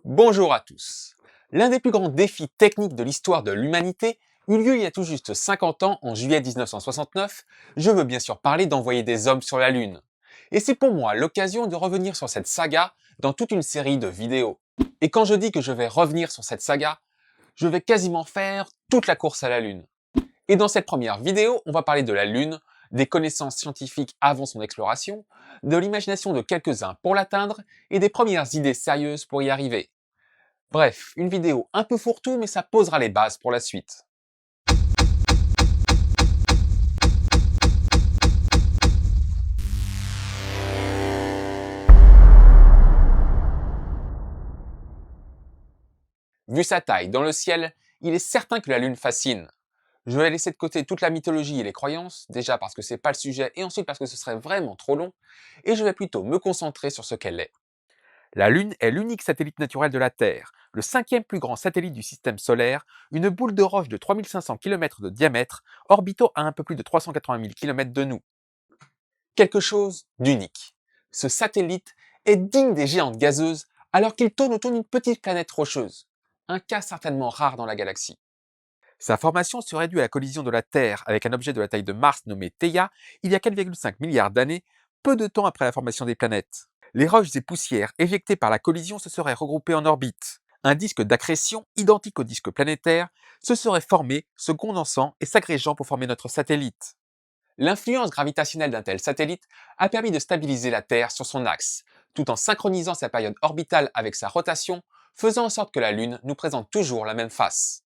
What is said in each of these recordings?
Bonjour à tous. L'un des plus grands défis techniques de l'histoire de l'humanité eut lieu il y a tout juste 50 ans, en juillet 1969. Je veux bien sûr parler d'envoyer des hommes sur la Lune. Et c'est pour moi l'occasion de revenir sur cette saga dans toute une série de vidéos. Et quand je dis que je vais revenir sur cette saga, je vais quasiment faire toute la course à la Lune. Et dans cette première vidéo, on va parler de la Lune, des connaissances scientifiques avant son exploration, de l'imagination de quelques-uns pour l'atteindre et des premières idées sérieuses pour y arriver. Bref, une vidéo un peu fourre-tout, mais ça posera les bases pour la suite. Vu sa taille dans le ciel, il est certain que la Lune fascine. Je vais laisser de côté toute la mythologie et les croyances, déjà parce que c'est pas le sujet, et ensuite parce que ce serait vraiment trop long, et je vais plutôt me concentrer sur ce qu'elle est. La Lune est l'unique satellite naturel de la Terre, le cinquième plus grand satellite du système solaire, une boule de roche de 3500 km de diamètre, orbitant à un peu plus de 380 000 km de nous. Quelque chose d'unique. Ce satellite est digne des géantes gazeuses alors qu'il tourne autour d'une petite planète rocheuse. Un cas certainement rare dans la galaxie. Sa formation serait due à la collision de la Terre avec un objet de la taille de Mars nommé Theia il y a 4,5 milliards d'années, peu de temps après la formation des planètes. Les roches et poussières éjectées par la collision se seraient regroupées en orbite. Un disque d'accrétion, identique au disque planétaire, se serait formé, se condensant et s'agrégeant pour former notre satellite. L'influence gravitationnelle d'un tel satellite a permis de stabiliser la Terre sur son axe, tout en synchronisant sa période orbitale avec sa rotation, faisant en sorte que la Lune nous présente toujours la même face.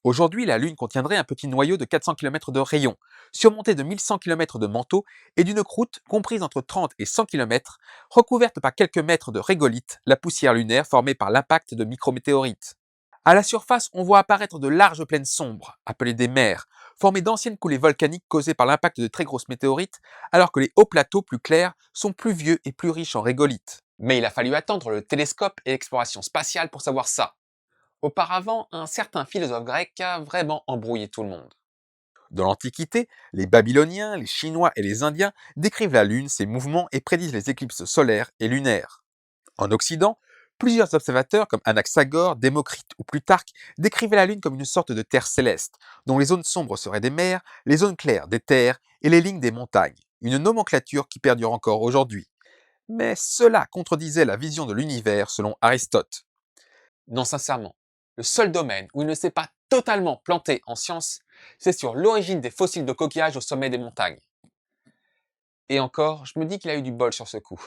Aujourd'hui, la Lune contiendrait un petit noyau de 400 km de rayon, surmonté de 1100 km de manteau et d'une croûte comprise entre 30 et 100 km, recouverte par quelques mètres de régolithes, la poussière lunaire formée par l'impact de micrométéorites. À la surface, on voit apparaître de larges plaines sombres, appelées des mers, formées d'anciennes coulées volcaniques causées par l'impact de très grosses météorites, alors que les hauts plateaux plus clairs sont plus vieux et plus riches en régolithes. Mais il a fallu attendre le télescope et l'exploration spatiale pour savoir ça. Auparavant, un certain philosophe grec a vraiment embrouillé tout le monde. Dans l'Antiquité, les Babyloniens, les Chinois et les Indiens décrivent la Lune, ses mouvements et prédisent les éclipses solaires et lunaires. En Occident, plusieurs observateurs comme Anaxagore, Démocrite ou Plutarque décrivaient la Lune comme une sorte de terre céleste, dont les zones sombres seraient des mers, les zones claires des terres et les lignes des montagnes, une nomenclature qui perdure encore aujourd'hui. Mais cela contredisait la vision de l'univers selon Aristote. Non, sincèrement, le seul domaine où il ne s'est pas totalement planté en science, c'est sur l'origine des fossiles de coquillages au sommet des montagnes. Et encore, je me dis qu'il a eu du bol sur ce coup.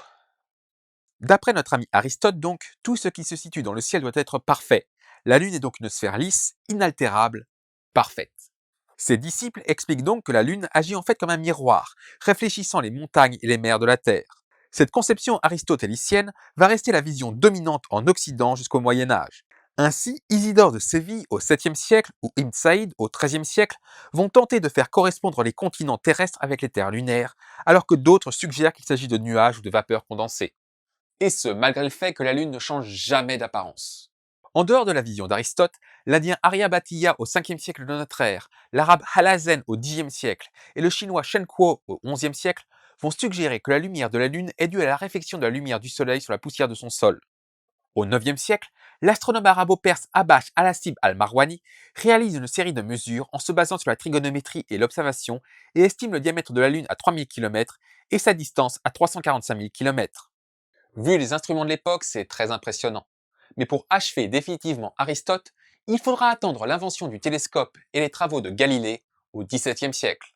D'après notre ami Aristote donc, tout ce qui se situe dans le ciel doit être parfait. La Lune est donc une sphère lisse, inaltérable, parfaite. Ses disciples expliquent donc que la Lune agit en fait comme un miroir, réfléchissant les montagnes et les mers de la Terre. Cette conception aristotélicienne va rester la vision dominante en Occident jusqu'au Moyen Âge. Ainsi, Isidore de Séville au 7e siècle ou Ibn Saïd au 13e siècle vont tenter de faire correspondre les continents terrestres avec les terres lunaires, alors que d'autres suggèrent qu'il s'agit de nuages ou de vapeurs condensées. Et ce, malgré le fait que la Lune ne change jamais d'apparence. En dehors de la vision d'Aristote, l'Indien Aryabhatiya au 5e siècle de notre ère, l'Arabe Halazen au 10e siècle et le Chinois Shen Kuo au 11e siècle vont suggérer que la lumière de la Lune est due à la réflexion de la lumière du Soleil sur la poussière de son sol. Au 9e siècle, l'astronome arabo-perse Abash al-Hassib al-Marwani réalise une série de mesures en se basant sur la trigonométrie et l'observation et estime le diamètre de la Lune à 3000 km et sa distance à 345 000 km. Vu les instruments de l'époque, c'est très impressionnant. Mais pour achever définitivement Aristote, il faudra attendre l'invention du télescope et les travaux de Galilée au XVIIe siècle.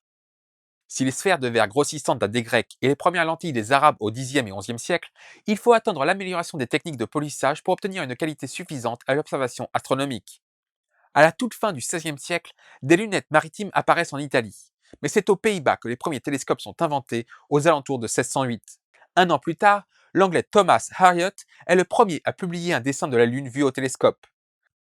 Si les sphères de verre grossissantes datent des Grecs et les premières lentilles des Arabes au Xe et XIe siècle, il faut attendre l'amélioration des techniques de polissage pour obtenir une qualité suffisante à l'observation astronomique. À la toute fin du XVIe siècle, des lunettes maritimes apparaissent en Italie. Mais c'est aux Pays-Bas que les premiers télescopes sont inventés aux alentours de 1608. Un an plus tard, l'anglais Thomas Harriot est le premier à publier un dessin de la Lune vue au télescope.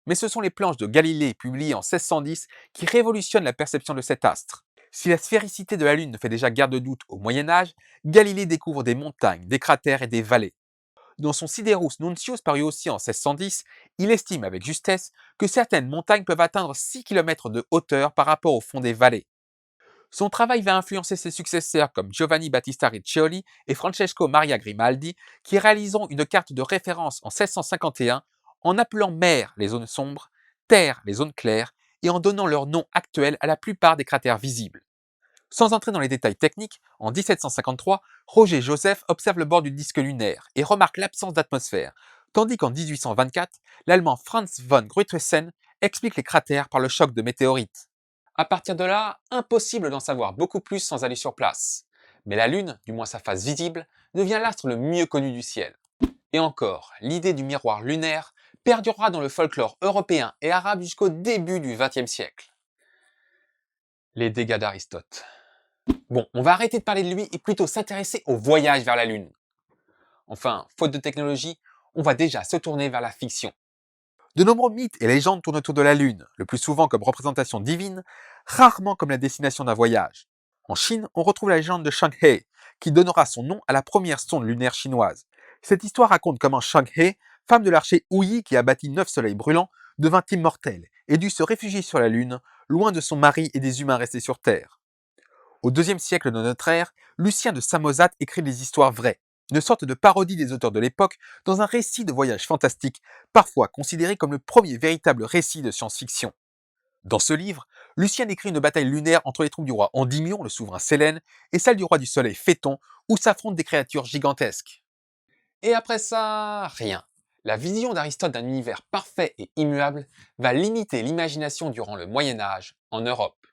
Mais ce sont les planches de Galilée publiées en 1610 qui révolutionnent la perception de cet astre. Si la sphéricité de la Lune ne fait déjà guère de doute au Moyen Âge, Galilée découvre des montagnes, des cratères et des vallées. Dans son Siderus Nuncius paru aussi en 1610, il estime avec justesse que certaines montagnes peuvent atteindre 6 km de hauteur par rapport au fond des vallées. Son travail va influencer ses successeurs comme Giovanni Battista Riccioli et Francesco Maria Grimaldi, qui réaliseront une carte de référence en 1651 en appelant mer les zones sombres, terre les zones claires, et en donnant leur nom actuel à la plupart des cratères visibles. Sans entrer dans les détails techniques, en 1753, Roger Joseph observe le bord du disque lunaire et remarque l'absence d'atmosphère, tandis qu'en 1824, l'Allemand Franz von Gruithuisen explique les cratères par le choc de météorites. À partir de là, impossible d'en savoir beaucoup plus sans aller sur place. Mais la Lune, du moins sa face visible, devient l'astre le mieux connu du ciel. Et encore, l'idée du miroir lunaire perdurera dans le folklore européen et arabe jusqu'au début du XXe siècle. Les dégâts d'Aristote. Bon, on va arrêter de parler de lui et plutôt s'intéresser au voyage vers la Lune. Enfin, faute de technologie, on va déjà se tourner vers la fiction. De nombreux mythes et légendes tournent autour de la Lune, le plus souvent comme représentation divine, rarement comme la destination d'un voyage. En Chine, on retrouve la légende de Chang'e, qui donnera son nom à la première sonde lunaire chinoise. Cette histoire raconte comment Chang'e, femme de l'archer Wu Yi qui a bâti 9 soleils brûlants, devint immortelle et dut se réfugier sur la Lune, loin de son mari et des humains restés sur Terre. Au IIe siècle de notre ère, Lucien de Samosate écrit des histoires vraies, une sorte de parodie des auteurs de l'époque dans un récit de voyage fantastique, parfois considéré comme le premier véritable récit de science-fiction. Dans ce livre, Lucien décrit une bataille lunaire entre les troupes du roi Endymion, le souverain Sélène, et celle du roi du soleil Phéton, où s'affrontent des créatures gigantesques. Et après ça, rien. La vision d'Aristote d'un univers parfait et immuable va limiter l'imagination durant le Moyen Âge en Europe.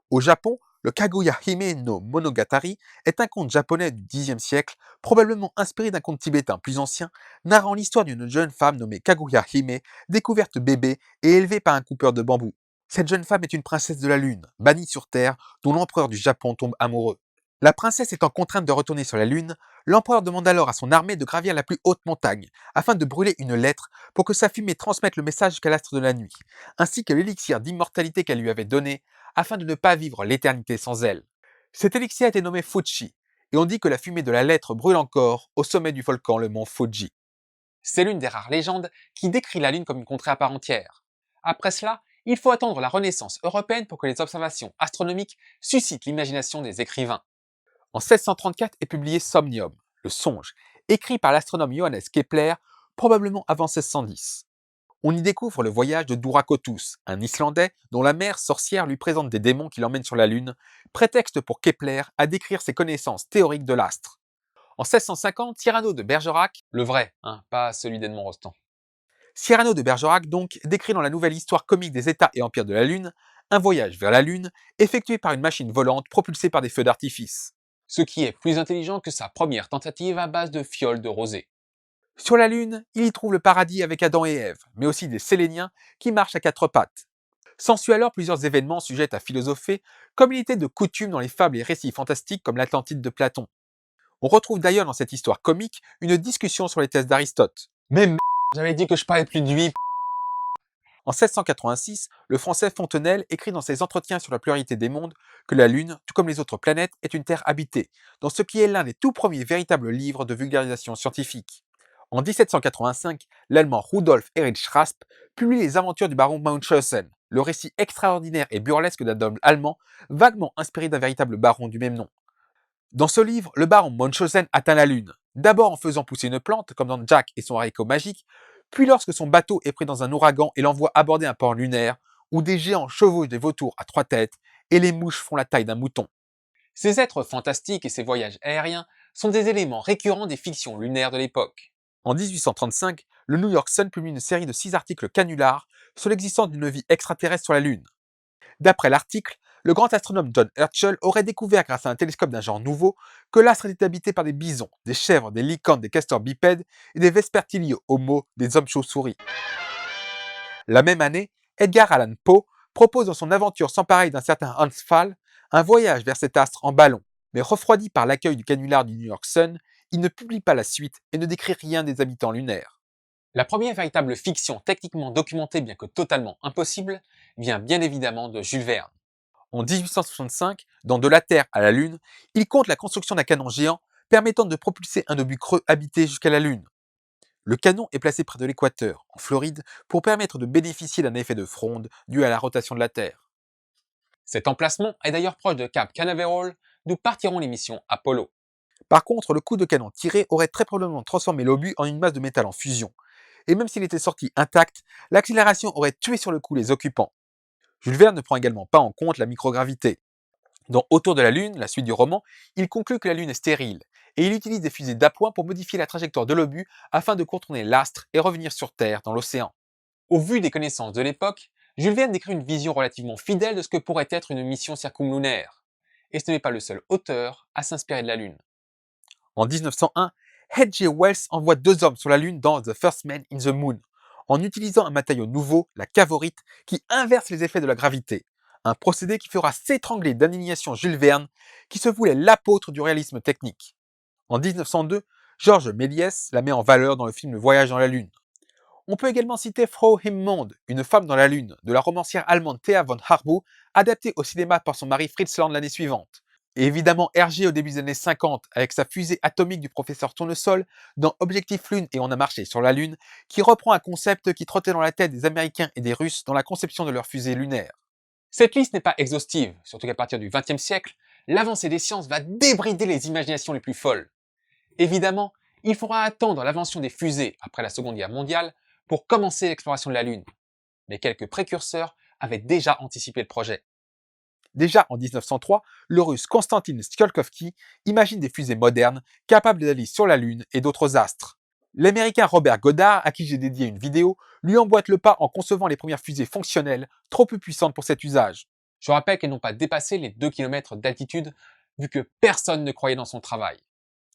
Au Japon, le Kaguya Hime no Monogatari est un conte japonais du Xe siècle, probablement inspiré d'un conte tibétain plus ancien, narrant l'histoire d'une jeune femme nommée Kaguya Hime, découverte bébé et élevée par un coupeur de bambou. Cette jeune femme est une princesse de la Lune, bannie sur Terre, dont l'empereur du Japon tombe amoureux. La princesse étant contrainte de retourner sur la Lune, l'empereur demande alors à son armée de gravir la plus haute montagne, afin de brûler une lettre pour que sa fumée transmette le message jusqu'à l'astre de la nuit, ainsi que l'élixir d'immortalité qu'elle lui avait donné, afin de ne pas vivre l'éternité sans elle. Cet élixir a été nommé Fuji, et on dit que la fumée de la lettre brûle encore au sommet du volcan le mont Fuji. C'est l'une des rares légendes qui décrit la Lune comme une contrée à part entière. Après cela, il faut attendre la Renaissance européenne pour que les observations astronomiques suscitent l'imagination des écrivains. En 1634 est publié Somnium, le songe, écrit par l'astronome Johannes Kepler, probablement avant 1610. On y découvre le voyage de Duracotus, un Islandais dont la mère sorcière lui présente des démons qui l'emmènent sur la Lune, prétexte pour Kepler à décrire ses connaissances théoriques de l'astre. En 1650, Cyrano de Bergerac, Le vrai, pas celui d'Edmond Rostand. Cyrano de Bergerac donc décrit dans la nouvelle histoire comique des États et empires de la Lune un voyage vers la Lune effectué par une machine volante propulsée par des feux d'artifice. Ce qui est plus intelligent que sa première tentative à base de fioles de rosée. Sur la Lune, il y trouve le paradis avec Adam et Ève, mais aussi des Séléniens qui marchent à quatre pattes. S'ensuit alors plusieurs événements sujets à philosopher, comme il était de coutume dans les fables et récits fantastiques comme l'Atlantide de Platon. On retrouve d'ailleurs dans cette histoire comique une discussion sur les thèses d'Aristote. Mais j'avais dit que je parlais plus de lui. En 1686, le français Fontenelle écrit dans ses Entretiens sur la pluralité des mondes que la Lune, tout comme les autres planètes, est une Terre habitée, dans ce qui est l'un des tout premiers véritables livres de vulgarisation scientifique. En 1785, l'Allemand Rudolf Erich Raspe publie Les Aventures du baron Munchausen, le récit extraordinaire et burlesque d'un homme allemand, vaguement inspiré d'un véritable baron du même nom. Dans ce livre, le baron Munchausen atteint la Lune, d'abord en faisant pousser une plante, comme dans Jack et son haricot magique, puis lorsque son bateau est pris dans un ouragan et l'envoie aborder un port lunaire, où des géants chevauchent des vautours à trois têtes et les mouches font la taille d'un mouton. Ces êtres fantastiques et ces voyages aériens sont des éléments récurrents des fictions lunaires de l'époque. En 1835, le New York Sun publie une série de 6 articles canulars sur l'existence d'une vie extraterrestre sur la Lune. D'après l'article, le grand astronome John Herschel aurait découvert grâce à un télescope d'un genre nouveau que l'astre était habité par des bisons, des chèvres, des licornes, des castors bipèdes et des vespertilio homo, des hommes chauves-souris. La même année, Edgar Allan Poe propose dans son aventure sans pareil d'un certain Hans Pfaall un voyage vers cet astre en ballon, mais refroidi par l'accueil du canular du New York Sun, il ne publie pas la suite et ne décrit rien des habitants lunaires. La première véritable fiction techniquement documentée bien que totalement impossible vient bien évidemment de Jules Verne. En 1865, dans De la Terre à la Lune, il compte la construction d'un canon géant permettant de propulser un obus creux habité jusqu'à la Lune. Le canon est placé près de l'équateur, en Floride, pour permettre de bénéficier d'un effet de fronde dû à la rotation de la Terre. Cet emplacement est d'ailleurs proche de Cap Canaveral, d'où partiront les missions Apollo. Par contre, le coup de canon tiré aurait très probablement transformé l'obus en une masse de métal en fusion, et même s'il était sorti intact, l'accélération aurait tué sur le coup les occupants. Jules Verne ne prend également pas en compte la microgravité. Dans Autour de la Lune, la suite du roman, il conclut que la Lune est stérile, et il utilise des fusées d'appoint pour modifier la trajectoire de l'obus afin de contourner l'astre et revenir sur Terre dans l'océan. Au vu des connaissances de l'époque, Jules Verne décrit une vision relativement fidèle de ce que pourrait être une mission circumlunaire. Et ce n'est pas le seul auteur à s'inspirer de la Lune. En 1901, H.G. Wells envoie 2 hommes sur la Lune dans The First Man in the Moon, en utilisant un matériau nouveau, la cavorite, qui inverse les effets de la gravité. Un procédé qui fera s'étrangler d'indignation Jules Verne, qui se voulait l'apôtre du réalisme technique. En 1902, Georges Méliès la met en valeur dans le film Le Voyage dans la Lune. On peut également citer Frau Himmonde, une femme dans la Lune, de la romancière allemande Thea von Harbou, adaptée au cinéma par son mari Fritz Lang l'année suivante. Et évidemment Hergé au début des années 50, avec sa fusée atomique du professeur Tournesol, dans Objectif Lune et On a marché sur la Lune, qui reprend un concept qui trottait dans la tête des Américains et des Russes dans la conception de leur fusée lunaire. Cette liste n'est pas exhaustive, surtout qu'à partir du XXe siècle, l'avancée des sciences va débrider les imaginations les plus folles. Évidemment, il faudra attendre l'invention des fusées après la Seconde Guerre mondiale pour commencer l'exploration de la Lune. Mais quelques précurseurs avaient déjà anticipé le projet. Déjà en 1903, le russe Konstantin Tsiolkovsky imagine des fusées modernes capables d'aller sur la Lune et d'autres astres. L'américain Robert Goddard, à qui j'ai dédié une vidéo, lui emboîte le pas en concevant les premières fusées fonctionnelles, trop peu puissantes pour cet usage. Je rappelle qu'elles n'ont pas dépassé les 2 km d'altitude, vu que personne ne croyait dans son travail.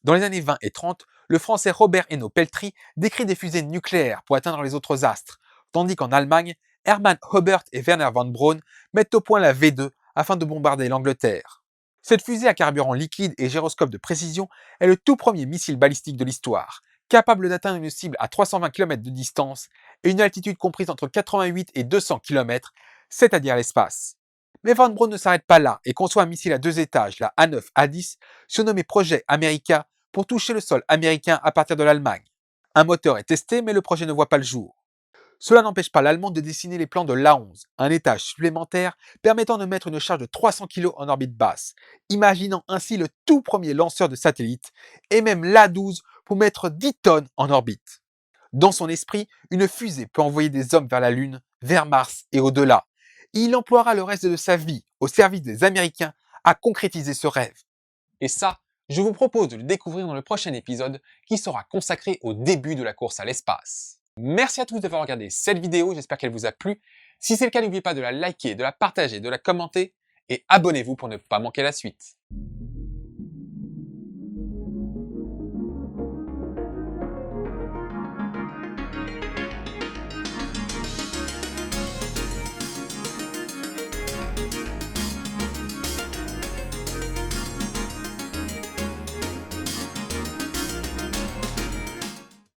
Dans les années 20 et 30, le français Robert Hainaut-Peltry décrit des fusées nucléaires pour atteindre les autres astres, tandis qu'en Allemagne, Hermann Oberth et Werner von Braun mettent au point la V2 afin de bombarder l'Angleterre. Cette fusée à carburant liquide et gyroscope de précision est le tout premier missile balistique de l'histoire, capable d'atteindre une cible à 320 km de distance et une altitude comprise entre 88 et 200 km, c'est-à-dire l'espace. Mais Von Braun ne s'arrête pas là et conçoit un missile à 2 étages, la A9-A10, surnommé Projet America, pour toucher le sol américain à partir de l'Allemagne. Un moteur est testé, mais le projet ne voit pas le jour. Cela n'empêche pas l'Allemand de dessiner les plans de l'A11, un étage supplémentaire permettant de mettre une charge de 300 kg en orbite basse, imaginant ainsi le tout premier lanceur de satellites, et même l'A12 pour mettre 10 tonnes en orbite. Dans son esprit, une fusée peut envoyer des hommes vers la Lune, vers Mars et au-delà. Il emploiera le reste de sa vie au service des Américains à concrétiser ce rêve. Et ça, je vous propose de le découvrir dans le prochain épisode qui sera consacré au début de la course à l'espace. Merci à tous d'avoir regardé cette vidéo, j'espère qu'elle vous a plu. Si c'est le cas, n'oubliez pas de la liker, de la partager, de la commenter et abonnez-vous pour ne pas manquer la suite.